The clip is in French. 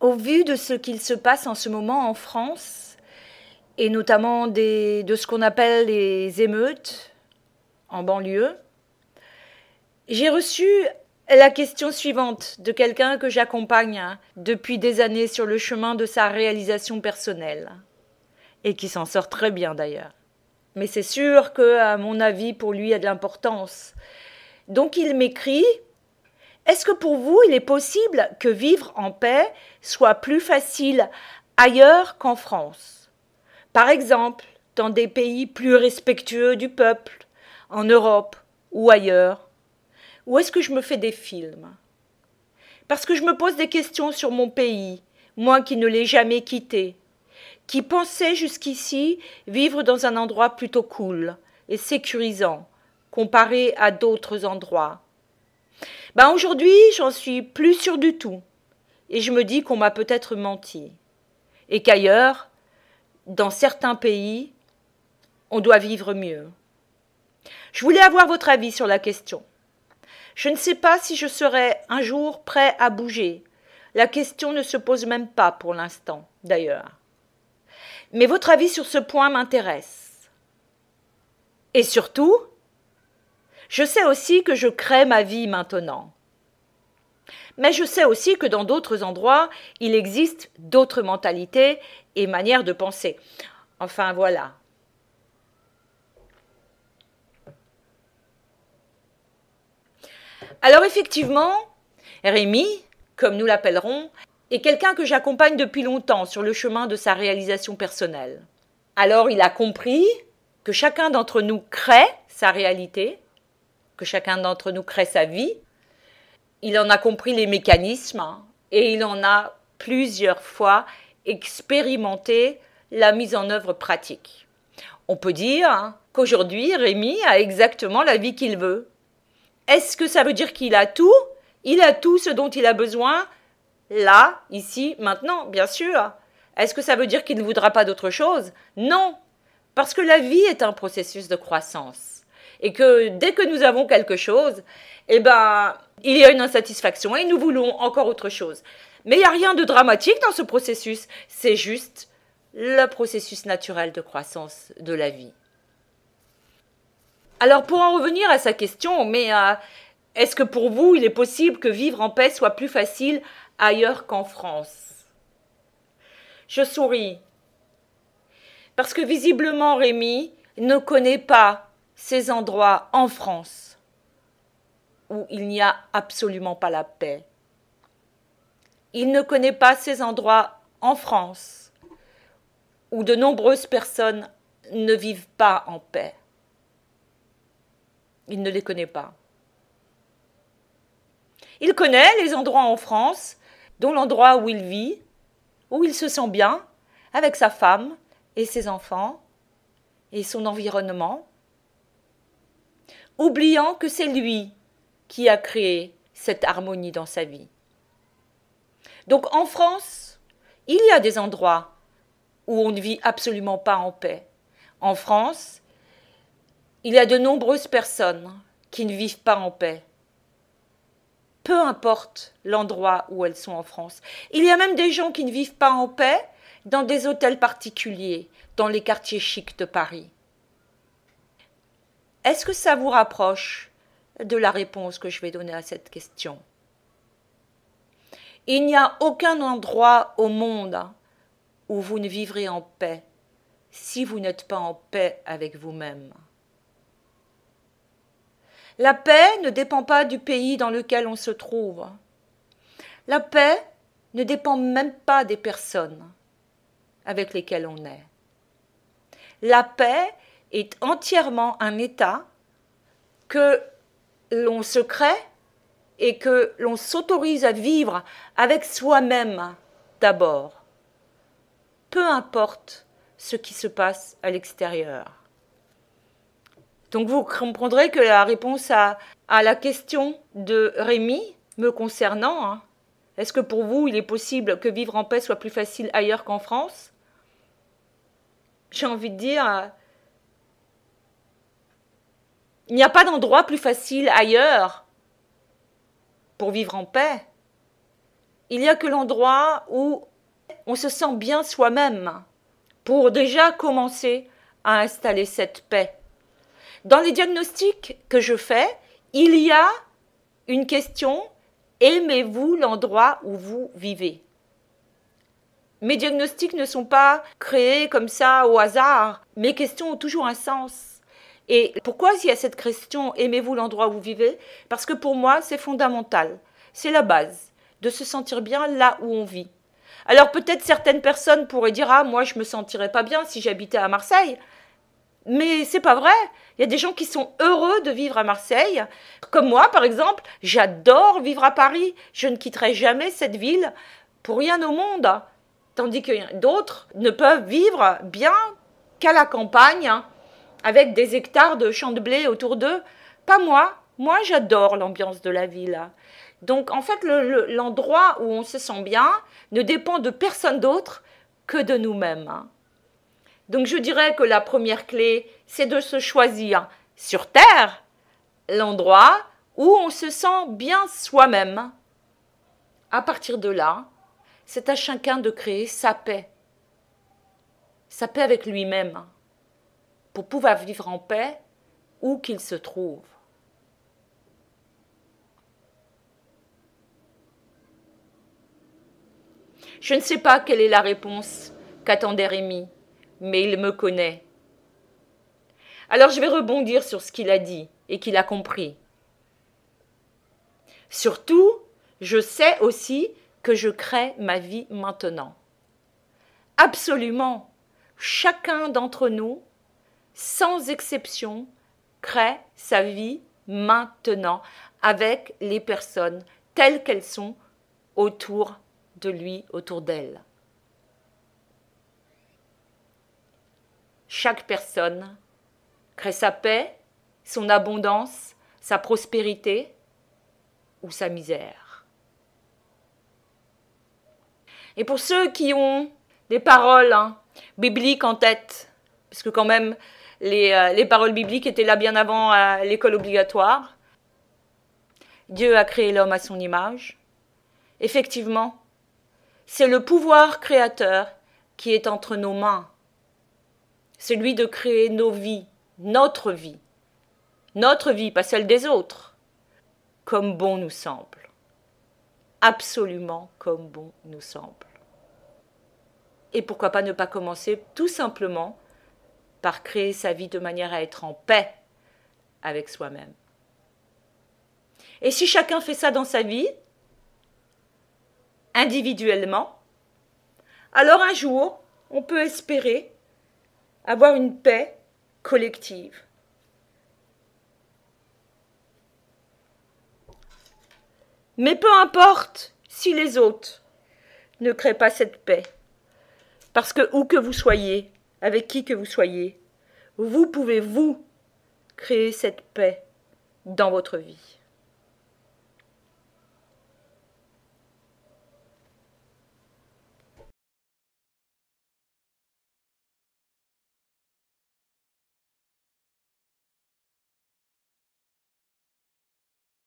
Au vu de ce qu'il se passe en ce moment en France, et notamment de ce qu'on appelle les émeutes en banlieue, j'ai reçu la question suivante de quelqu'un que j'accompagne depuis des années sur le chemin de sa réalisation personnelle, et qui s'en sort très bien d'ailleurs. Mais c'est sûr que, à mon avis, pour lui, il y a de l'importance. Donc il m'écrit: est-ce que pour vous, il est possible que vivre en paix soit plus facile ailleurs qu'en France? Par exemple, dans des pays plus respectueux du peuple, en Europe ou ailleurs? Ou est-ce que je me fais des films? Parce que je me pose des questions sur mon pays, moi qui ne l'ai jamais quitté, qui pensais jusqu'ici vivre dans un endroit plutôt cool et sécurisant, comparé à d'autres endroits. Aujourd'hui, j'en suis plus sûre du tout. Et je me dis qu'on m'a peut-être menti. Et qu'ailleurs, dans certains pays, on doit vivre mieux. Je voulais avoir votre avis sur la question. Je ne sais pas si je serai un jour prêt à bouger. La question ne se pose même pas pour l'instant, d'ailleurs. Mais votre avis sur ce point m'intéresse. Et surtout, je sais aussi que je crée ma vie maintenant. Mais je sais aussi que dans d'autres endroits, il existe d'autres mentalités et manières de penser. Enfin, voilà. Alors effectivement, Rémi, comme nous l'appellerons, est quelqu'un que j'accompagne depuis longtemps sur le chemin de sa réalisation personnelle. Alors il a compris que chacun d'entre nous crée sa réalité, que chacun d'entre nous crée sa vie. Il en a compris les mécanismes et il en a plusieurs fois expérimenté la mise en œuvre pratique. On peut dire qu'aujourd'hui, Rémi a exactement la vie qu'il veut. Est-ce que ça veut dire qu'il a tout? Il a tout ce dont il a besoin, là, ici, maintenant, bien sûr. Est-ce que ça veut dire qu'il ne voudra pas d'autre chose? Non, parce que la vie est un processus de croissance. Et que dès que nous avons quelque chose, il y a une insatisfaction et nous voulons encore autre chose. Mais il n'y a rien de dramatique dans ce processus, c'est juste le processus naturel de croissance de la vie. Alors pour en revenir à sa question, est-ce que pour vous il est possible que vivre en paix soit plus facile ailleurs qu'en France? Je souris, parce que visiblement Rémi ne connaît pas ces endroits en France où il n'y a absolument pas la paix. Il ne connaît pas ces endroits en France où de nombreuses personnes ne vivent pas en paix. Il ne les connaît pas. Il connaît les endroits en France, dont l'endroit où il vit, où il se sent bien, avec sa femme et ses enfants et son environnement, oubliant que c'est lui qui a créé cette harmonie dans sa vie. Donc en France, il y a des endroits où on ne vit absolument pas en paix. En France, il y a de nombreuses personnes qui ne vivent pas en paix. Peu importe l'endroit où elles sont en France. Il y a même des gens qui ne vivent pas en paix dans des hôtels particuliers, dans les quartiers chics de Paris. Est-ce que ça vous rapproche de la réponse que je vais donner à cette question? Il n'y a aucun endroit au monde où vous ne vivrez en paix si vous n'êtes pas en paix avec vous-même. La paix ne dépend pas du pays dans lequel on se trouve. La paix ne dépend même pas des personnes avec lesquelles on est. La paix est entièrement un état que l'on se crée et que l'on s'autorise à vivre avec soi-même d'abord, peu importe ce qui se passe à l'extérieur. Donc vous comprendrez que la réponse à la question de Rémi me concernant, est-ce que pour vous il est possible que vivre en paix soit plus facile ailleurs qu'en France? J'ai envie de dire, il n'y a pas d'endroit plus facile ailleurs pour vivre en paix. il n'y a que l'endroit où on se sent bien soi-même pour déjà commencer à installer cette paix. Dans les diagnostics que je fais, il y a une question: aimez-vous l'endroit où vous vivez? Mes diagnostics ne sont pas créés comme ça au hasard. Mes questions ont toujours un sens. Et pourquoi il y a cette question « aimez-vous l'endroit où vous vivez ?» Parce que pour moi, c'est fondamental. C'est la base de se sentir bien là où on vit. Alors peut-être certaines personnes pourraient dire « Ah, moi je me sentirais pas bien si j'habitais à Marseille ». Mais c'est pas vrai. Il y a des gens qui sont heureux de vivre à Marseille. Comme moi, par exemple, j'adore vivre à Paris. Je ne quitterai jamais cette ville pour rien au monde. Tandis que d'autres ne peuvent vivre bien qu'à la campagne, avec des hectares de champs de blé autour d'eux. Pas moi. Moi, j'adore l'ambiance de la ville. Donc, en fait, l'endroit où on se sent bien ne dépend de personne d'autre que de nous-mêmes. Donc, je dirais que la première clé, c'est de se choisir sur Terre l'endroit où on se sent bien soi-même. À partir de là, c'est à chacun de créer sa paix avec lui-même, pour pouvoir vivre en paix où qu'il se trouve. Je ne sais pas quelle est la réponse qu'attendait Rémi, mais il me connaît. Alors je vais rebondir sur ce qu'il a dit et qu'il a compris. Surtout, je sais aussi que je crée ma vie maintenant. Absolument, chacun d'entre nous, sans exception, crée sa vie maintenant avec les personnes telles qu'elles sont autour de lui, autour d'elle. Chaque personne crée sa paix, son abondance, sa prospérité ou sa misère. Et pour ceux qui ont des paroles bibliques en tête, parce que quand même les paroles bibliques étaient là bien avant l'école obligatoire, Dieu a créé l'homme à son image. Effectivement, c'est le pouvoir créateur qui est entre nos mains. Celui de créer nos vies, notre vie, pas celle des autres, comme bon nous semble. Absolument comme bon nous semble. Et pourquoi pas ne pas commencer tout simplement par créer sa vie de manière à être en paix avec soi-même. Et si chacun fait ça dans sa vie, individuellement, alors un jour, on peut espérer avoir une paix collective. Mais peu importe si les autres ne créent pas cette paix, parce que où que vous soyez, avec qui que vous soyez, vous pouvez, vous, créer cette paix dans votre vie.